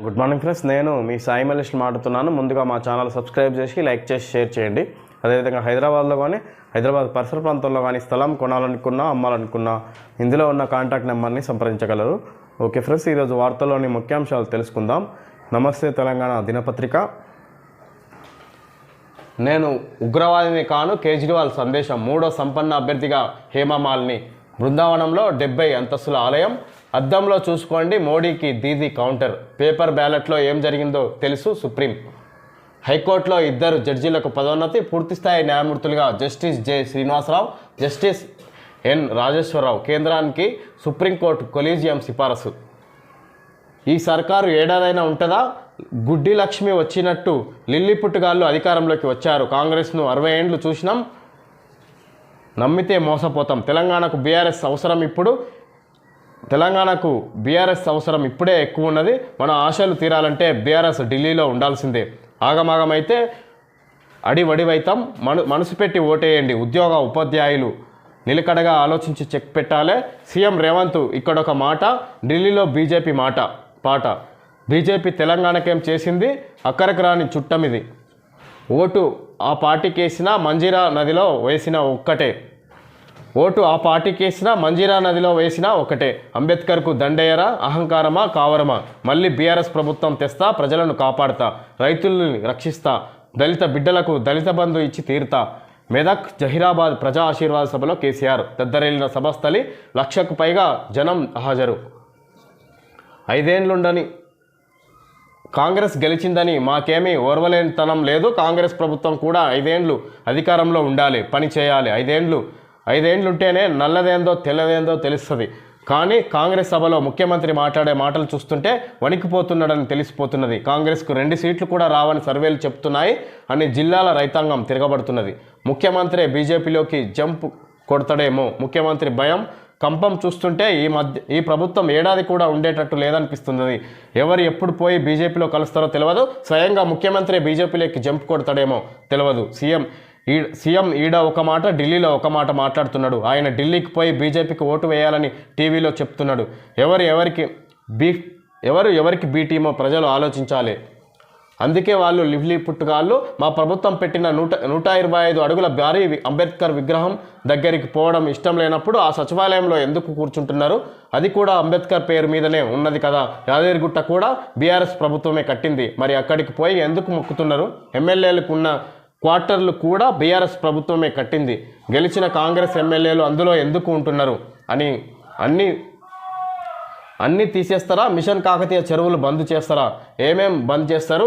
Good morning friends, నేను మీ సాయి మల్లేష్ మాట్లాడుతున్నాను. ముందుగా మా ఛానల్ సబ్స్క్రైబ్ చేసి లైక్ చేసి షేర్ చేయండి. అదేవిధంగా హైదరాబాద్లో కానీ హైదరాబాద్ పరిసర ప్రాంతంలో కానీ స్థలం కొనాలనుకున్నా అమ్మాలనుకున్నా ఇందులో ఉన్న కాంటాక్ట్ నెంబర్ని సంప్రదించగలరు. ఓకే ఫ్రెండ్స్, ఈరోజు వార్తల్లోని ముఖ్యాంశాలు తెలుసుకుందాం. నమస్తే తెలంగాణ దినపత్రిక. నేను ఉగ్రవాదిని కాను, కేజ్రీవాల్ సందేశం. మూడో సంపన్న అభ్యర్థిగా హేమమాలిని. బృందావనంలో 70 అంతస్తుల ఆలయం. అద్దంలో చూసుకోండి, మోడీకి దీదీ కౌంటర్. పేపర్ బ్యాలెట్లో ఏం జరిగిందో తెలుసు సుప్రీం. హైకోర్టులో 2 జడ్జీలకు పదోన్నతి. పూర్తిస్థాయి న్యాయమూర్తులుగా justice J Srinivasarao, justice N Rajeswararao. కేంద్రానికి సుప్రీంకోర్టు కొలీజియం సిఫారసు. ఈ సర్కారు ఏడాదైనా ఉంటుందా? గుడ్డి లక్ష్మి వచ్చినట్టు లిల్లీ పుట్టుగాళ్ళు అధికారంలోకి వచ్చారు. కాంగ్రెస్ను 60 ఏండ్లు చూసినాం, నమ్మితే మోసపోతాం. తెలంగాణకు బీఆర్ఎస్ అవసరం ఇప్పుడే ఎక్కువ ఉన్నది. మన ఆశలు తీరాలంటే బీఆర్ఎస్ ఢిల్లీలో ఉండాల్సిందే. ఆగమాగమైతే అడివడివైతాం. మనసు పెట్టి ఓటేయండి. ఉద్యోగ ఉపాధ్యాయులు నిలకడగా ఆలోచించి చెక్ పెట్టాలి. సీఎం రేవంత్ ఇక్కడొక మాట, ఢిల్లీలో బీజేపీ పాట. బీజేపీ తెలంగాణకేం చేసింది? అక్కరకు రాని చుట్టమిది. ఓటు ఆ పార్టీకేసినా మంజీరా నదిలో వేసినా ఒకటే. అంబేద్కర్కు దండేయరా? అహంకారమా కావరమా? మళ్ళీ బీఆర్ఎస్ ప్రభుత్వం తెస్తా, ప్రజలను కాపాడుతా, రైతుల్ని రక్షిస్తా, దళిత బిడ్డలకు దళిత బంధు ఇచ్చి తీరుతా. మెదక్ జహీరాబాద్ ప్రజా ఆశీర్వాద సభలో కేసీఆర్. దద్దరెళ్లిన సభస్థలి, 1,00,000కు పైగా జనం హాజరు. 5 ఏండ్లుండని కాంగ్రెస్ గెలిచిందని మాకేమీ ఓర్వలేనితనం లేదు. కాంగ్రెస్ ప్రభుత్వం కూడా 5 ఏండ్లు అధికారంలో ఉండాలి, పని చేయాలి. 5 ఏండ్లుంటేనే నల్లదేందో తెల్లదేందో తెలుస్తుంది. కానీ కాంగ్రెస్ సభలో ముఖ్యమంత్రి మాట్లాడే మాటలు చూస్తుంటే వణికిపోతున్నాడని తెలిసిపోతున్నది. కాంగ్రెస్కు 2 సీట్లు కూడా రావని సర్వేలు చెప్తున్నాయి అని జిల్లాల రైతాంగం తిరగబడుతున్నది. ముఖ్యమంత్రి బీజేపీలోకి జంప్ కొడతాడేమో. ముఖ్యమంత్రి భయం, కంపం చూస్తుంటే ఈ ప్రభుత్వం ఏడాది కూడా ఉండేటట్టు లేదనిపిస్తున్నది. ఎవరు ఎప్పుడు పోయి బీజేపీలో కలుస్తారో తెలియదు. స్వయంగా ముఖ్యమంత్రి బీజేపీలోకి జంప్ కొడతాడేమో తెలియదు. సీఎం ఈడ ఒక మాట, ఢిల్లీలో ఒక మాట మాట్లాడుతున్నాడు. ఆయన ఢిల్లీకి పోయి బీజేపీకి ఓటు వేయాలని టీవీలో చెప్తున్నాడు. ఎవరికి బీ టీమో ప్రజలు ఆలోచించాలి. అందుకే వాళ్ళు లివ్లీ పుట్టుగాళ్ళు మా ప్రభుత్వం పెట్టిన 125 అడుగుల భారీ అంబేద్కర్ విగ్రహం దగ్గరికి పోవడం ఇష్టం లేనప్పుడు ఆ సచివాలయంలో ఎందుకు కూర్చుంటున్నారు? అది కూడా అంబేద్కర్ పేరు మీదనే ఉన్నది కదా. యాదగిరిగుట్ట కూడా బీఆర్ఎస్ ప్రభుత్వమే కట్టింది. మరి అక్కడికి పోయి ఎందుకు మొక్కుతున్నారు? ఎమ్మెల్యేలకు ఉన్న క్వార్టర్లు కూడా బీఆర్ఎస్ ప్రభుత్వమే కట్టింది. గెలిచిన కాంగ్రెస్ ఎమ్మెల్యేలు అందులో ఎందుకు ఉంటున్నారు అని అన్నీ తీసేస్తారా? మిషన్ కాకతీయ చెరువులు బంద్ చేస్తారా? ఏమేం బంద్ చేస్తారు?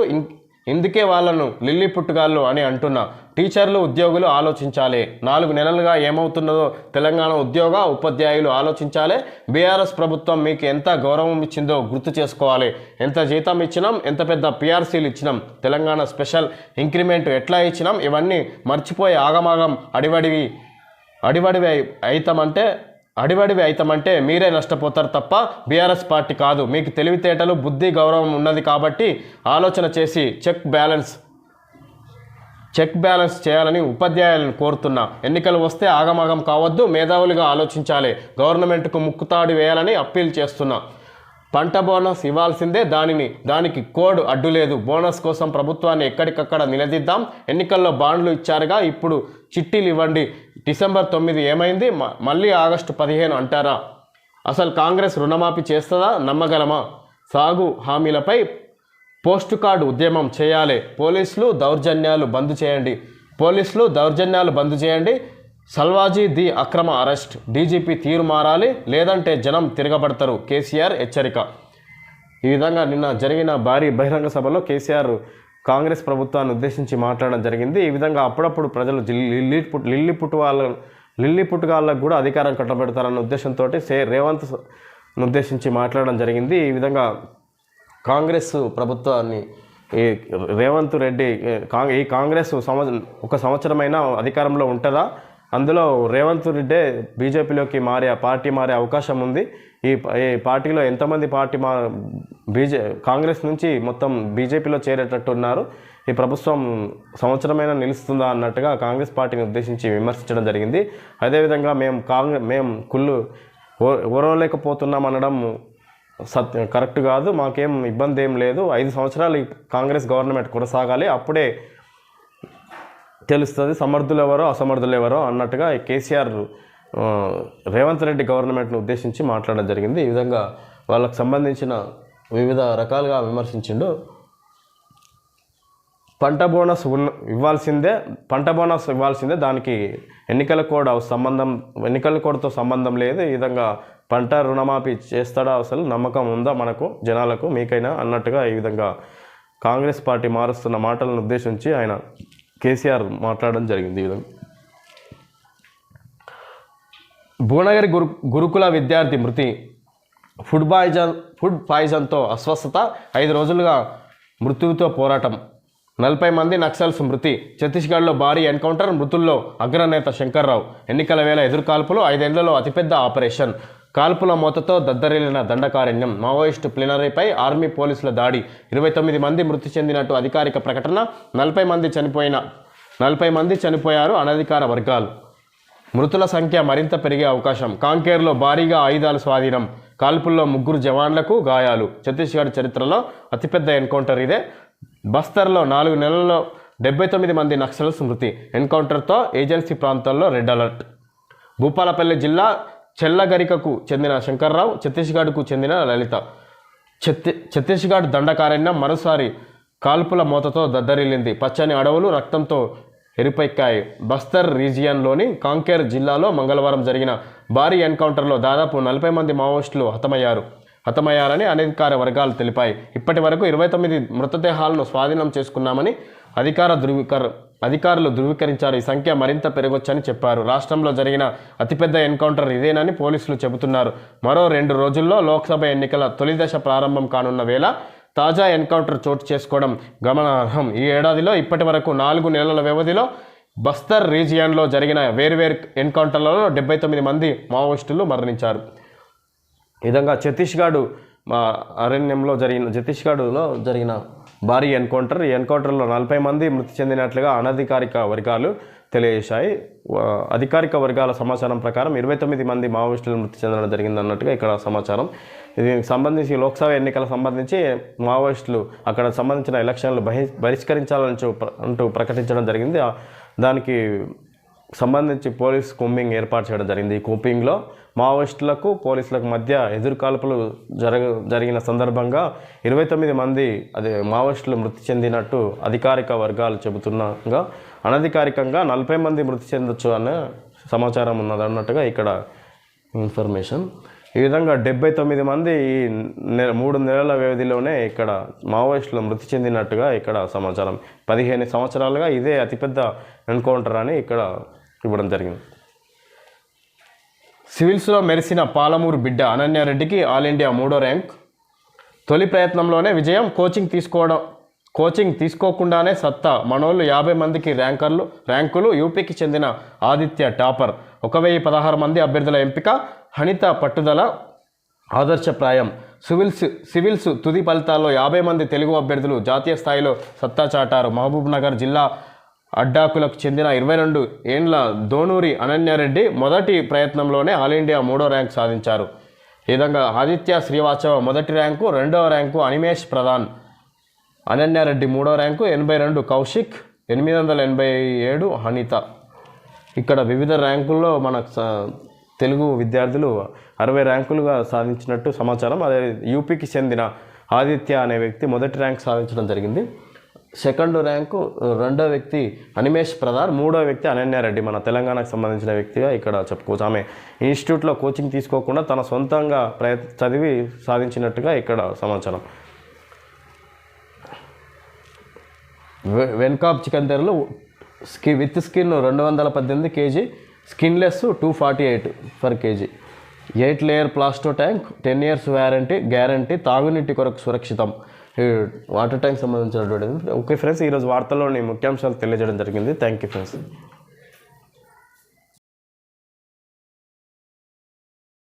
ఇందుకే వాళ్ళను లిల్లీ పుట్టుగాళ్ళు అని అంటున్నా. టీచర్లు, ఉద్యోగులు ఆలోచించాలి. 4 నెలలుగా ఏమవుతున్నదో తెలంగాణ ఉద్యోగ ఉపాధ్యాయులు ఆలోచించాలి. బీఆర్ఎస్ ప్రభుత్వం మీకు ఎంత గౌరవం ఇచ్చిందో గుర్తు చేసుకోవాలి. ఎంత జీతం ఇచ్చినాం, ఎంత పెద్ద పిఆర్సీలు ఇచ్చినాం, తెలంగాణ స్పెషల్ ఇంక్రిమెంట్ ఎట్లా ఇచ్చినాం, ఇవన్నీ మర్చిపోయి ఆగమాగం అడివడివి అయితామంటే మీరే నష్టపోతారు తప్ప బీఆర్ఎస్ పార్టీ కాదు. మీకు తెలివితేటలు, బుద్ధి, గౌరవం ఉన్నది కాబట్టి ఆలోచన చేసి చెక్ బ్యాలెన్స్ చేయాలని ఉపాధ్యాయులను కోరుతున్నా. ఎన్నికలు వస్తే ఆగమాగం కావద్దు, మేధావులుగా ఆలోచించాలి. గవర్నమెంట్కు ముక్కుతాడు వేయాలని అప్పీల్ చేస్తున్నా. పంట బోనస్ ఇవ్వాల్సిందే, దానికి కోడ్ అడ్డు లేదు. బోనస్ కోసం ప్రభుత్వాన్ని ఎక్కడికక్కడ నిలదీద్దాం. ఎన్నికల్లో బాండ్లు ఇచ్చారుగా, ఇప్పుడు చిట్టీలు ఇవ్వండి. డిసెంబర్ 9 ఏమైంది? మళ్ళీ ఆగస్టు 15 అంటారా? అసలు కాంగ్రెస్ రుణమాఫీ చేస్తుందా? నమ్మగలమా? సాగు హామీలపై పోస్ట్ కార్డు ఉద్యమం చేయాలి. పోలీసులు దౌర్జన్యాలు బంద్ చేయండి. సల్వాజీ ది అక్రమ అరెస్ట్. డీజీపీ తీరు మారాలి, లేదంటే జనం తిరగబడతారు. కేసీఆర్ హెచ్చరిక. ఈ విధంగా నిన్న జరిగిన భారీ బహిరంగ సభలో కేసీఆర్ కాంగ్రెస్ ప్రభుత్వాన్ని ఉద్దేశించి మాట్లాడడం జరిగింది. ఈ విధంగా అప్పుడప్పుడు ప్రజలు లిల్లీ పుట్టుగాళ్ళకు కూడా అధికారం కట్టబెడతారన్న ఉద్దేశంతో రేవంత్ ఉద్దేశించి మాట్లాడడం జరిగింది. ఈ విధంగా కాంగ్రెస్ ప్రభుత్వాన్ని రేవంత్ రెడ్డి ఈ కాంగ్రెస్ ఒక సంవత్సరమైనా అధికారంలో ఉంటుందా? అందులో రేవంత్ రెడ్డి బీజేపీలోకి పార్టీ మారే అవకాశం ఉంది. ఈ పార్టీలో ఎంతమంది కాంగ్రెస్ నుంచి మొత్తం బీజేపీలో చేరేటట్టు ఉన్నారు. ఈ ప్రభుత్వం సంవత్సరమైనా నిలుస్తుందా అన్నట్టుగా కాంగ్రెస్ పార్టీని ఉద్దేశించి విమర్శించడం జరిగింది. అదేవిధంగా మేము ఓరవలేకపోతున్నాం అనడం కరెక్ట్ కాదు, మాకేం ఇబ్బంది ఏం లేదు, 5 సంవత్సరాలు ఈ కాంగ్రెస్ గవర్నమెంట్ కొనసాగాలి, అప్పుడే తెలుస్తుంది సమర్థులు ఎవరో అసమర్థులు ఎవరో అన్నట్టుగా కేసీఆర్ రేవంత్ రెడ్డి గవర్నమెంట్ను ఉద్దేశించి మాట్లాడడం జరిగింది. ఈ విధంగా వాళ్ళకు సంబంధించిన వివిధ రకాలుగా విమర్శించిండు. పంట బోనస్ ఇవ్వాల్సిందే, దానికి ఎన్నికల కోడ్తో సంబంధం లేదు. ఈ విధంగా పంట రుణమాఫీ చేస్తాడా, అసలు నమ్మకం ఉందా మనకు జనాలకు మీకైనా అన్నట్టుగా ఈ విధంగా కాంగ్రెస్ పార్టీ మారుస్తున్న మాటలను ఉద్దేశించి ఆయన కేసీఆర్ మాట్లాడడం జరిగింది. ఈ విధంగా భువనగిరి గురుకుల విద్యార్థి మృతి, ఫుడ్ పాయిజన్తో అస్వస్థత, 5 రోజులుగా మృత్యువుతో పోరాటం, 40 మంది నక్సల్స్ మృతి, ఛత్తీస్గఢ్లో భారీ ఎన్కౌంటర్, మృతుల్లో అగ్రనేత శంకర్రావు, ఎన్నికల వేళ ఎదురుకాల్పులు, 5 ఏళ్లలో అతిపెద్ద ఆపరేషన్, కాల్పుల మూతతో దద్దరిల్లిన దండకారణ్యం, మావోయిస్టు ప్లీనరీపై ఆర్మీ పోలీసుల దాడి, 29 మంది మృతి చెందినట్టు అధికారిక ప్రకటన, 40 మంది చనిపోయారు అనధికార వర్గాలు, మృతుల సంఖ్య మరింత పెరిగే అవకాశం, కాంకేర్లో భారీగా ఆయుధాలు స్వాధీనం, కాల్పుల్లో 3 జవాన్లకు గాయాలు, ఛత్తీస్గఢ్ చరిత్రలో అతిపెద్ద ఎన్కౌంటర్ ఇదే, బస్తర్లో 4 నెలల్లో 79 మంది నక్సల్స్ మృతి, ఎన్కౌంటర్తో ఏజెన్సీ ప్రాంతాల్లో రెడ్ అలర్ట్, భూపాలపల్లి జిల్లా చెల్లగరికకు చెందిన శంకర్రావు, ఛత్తీస్గఢ్కు చెందిన లలిత, ఛత్తీస్గఢ్ దండకారణ్యం మరోసారి కాల్పుల మూతతో దద్దరిల్లింది, పచ్చని అడవులు రక్తంతో ఎరుపెక్కాయి, బస్తర్ రీజియన్లోని కాంకేర్ జిల్లాలో మంగళవారం జరిగిన భారీ ఎన్కౌంటర్లో దాదాపు 40 మంది మావోయిస్టులు హతమయ్యారని అనధికార వర్గాలు తెలిపాయి. ఇప్పటి వరకు 29 మృతదేహాలను స్వాధీనం చేసుకున్నామని అధికారులు ధృవీకరించారు. ఈ సంఖ్య మరింత పెరగొచ్చని చెప్పారు. రాష్ట్రంలో జరిగిన అతిపెద్ద ఎన్కౌంటర్ ఇదేనని పోలీసులు చెబుతున్నారు. మరో 2 రోజుల్లో లోక్సభ ఎన్నికల తొలి దశ ప్రారంభం కానున్న వేళ తాజా ఎన్కౌంటర్ చోటు చేసుకోవడం గమనార్హం. ఈ ఏడాదిలో ఇప్పటి వరకు 4 నెలల వ్యవధిలో బస్తర్ రీజియన్లో జరిగిన వేర్వేరు ఎన్కౌంటర్లలో 79 మంది మావోయిస్టులు మరణించారు. ఈ విధంగా ఛత్తీస్గఢ్లో జరిగిన భారీ ఎన్కౌంటర్, ఈ ఎన్కౌంటర్లో 40 మంది మృతి చెందినట్లుగా అనధికారిక వర్గాలు తెలియజేశాయి. అధికారిక వర్గాల సమాచారం ప్రకారం 29 మంది మావోయిస్టులు మృతి చెందడం జరిగిందన్నట్టుగా ఇక్కడ సమాచారం. దీనికి సంబంధించి లోక్సభ ఎన్నికలకు సంబంధించి మావోయిస్టులు అక్కడ సంబంధించిన ఎలక్షన్లు బహిష్కరించాలని అంటూ ప్రకటించడం జరిగింది. దానికి సంబంధించి పోలీస్ కూంబింగ్ ఏర్పాటు చేయడం జరిగింది. ఈ కూంబింగ్లో మావోయిస్టులకు పోలీసులకు మధ్య ఎదురుకాల్పులు జరిగిన సందర్భంగా 29 మంది మావోయిస్టులు మృతి చెందినట్టు అధికారిక వర్గాలు చెబుతుండగా అనధికారికంగా 40 మంది మృతి చెందొచ్చు అనే సమాచారం ఉన్నదన్నట్టుగా ఇక్కడ ఇన్ఫర్మేషన్. ఈ విధంగా 79 మంది ఈ 3 నెలల వ్యవధిలోనే ఇక్కడ మావోయిస్టులు మృతి చెందినట్టుగా ఇక్కడ సమాచారం. 15 సంవత్సరాలుగా ఇదే అతిపెద్ద ఎన్కౌంటర్ అని ఇక్కడ ఇవ్వడం జరిగింది. సివిల్స్లో మెరిసిన పాలమూరు బిడ్డ అనన్యారెడ్డికి ఆల్ ఇండియా 3వ ర్యాంక్, తొలి ప్రయత్నంలోనే విజయం, కోచింగ్ తీసుకోకుండానే సత్తా, మనోళ్ళు 50 మందికి ర్యాంకులు, యూపీకి చెందిన ఆదిత్య టాపర్, 1016 మంది అభ్యర్థుల ఎంపిక, హనిత పట్టుదల ఆదర్శప్రాయం, సివిల్స్ తుది ఫలితాల్లో 50 మంది తెలుగు అభ్యర్థులు జాతీయ స్థాయిలో సత్తా చాటారు. మహబూబ్ నగర్ జిల్లా అడ్డాకులకు చెందిన 22 ఏండ్ల దోనూరి అనన్యారెడ్డి మొదటి ప్రయత్నంలోనే ఆల్ ఇండియా 3వ ర్యాంక్ సాధించారు. ఈ విధంగా ఆదిత్య శ్రీవాత్సవ మొదటి ర్యాంకు, 2వ ర్యాంకు అనిమేష్ ప్రధాన్, అనన్యారెడ్డి 3వ ర్యాంకు, 82 కౌశిక్, 887 హనిత. ఇక్కడ వివిధ ర్యాంకుల్లో మన తెలుగు విద్యార్థులు 60 ర్యాంకులుగా సాధించినట్టు సమాచారం. అదే యూపీకి చెందిన ఆదిత్య అనే వ్యక్తి మొదటి ర్యాంక్ సాధించడం జరిగింది. సెకండ్ ర్యాంకు 2వ వ్యక్తి అనిమేష్ ప్రధాన్, 3వ వ్యక్తి అనన్యారెడ్డి మన తెలంగాణకు సంబంధించిన వ్యక్తిగా ఇక్కడ చెప్పుకోవచ్చు. ఆమె ఇన్స్టిట్యూట్లో కోచింగ్ తీసుకోకుండా తన సొంతంగా చదివి సాధించినట్టుగా ఇక్కడ సమాచారం. వెన్కాప్ చికెన్ ధరలు with skin 218 kg, skinless 248 per kg, 8 layer Plasto tank, 10 years guarantee, తాగునీటి కొరకు సురక్షితం. వాటర్ ట్యాంక్ సంబంధించినటువంటి. ఓకే ఫ్రెండ్స్, ఈరోజు వార్తల్లోని ముఖ్యాంశాలు తెలియజేయడం జరిగింది. Thank you friends.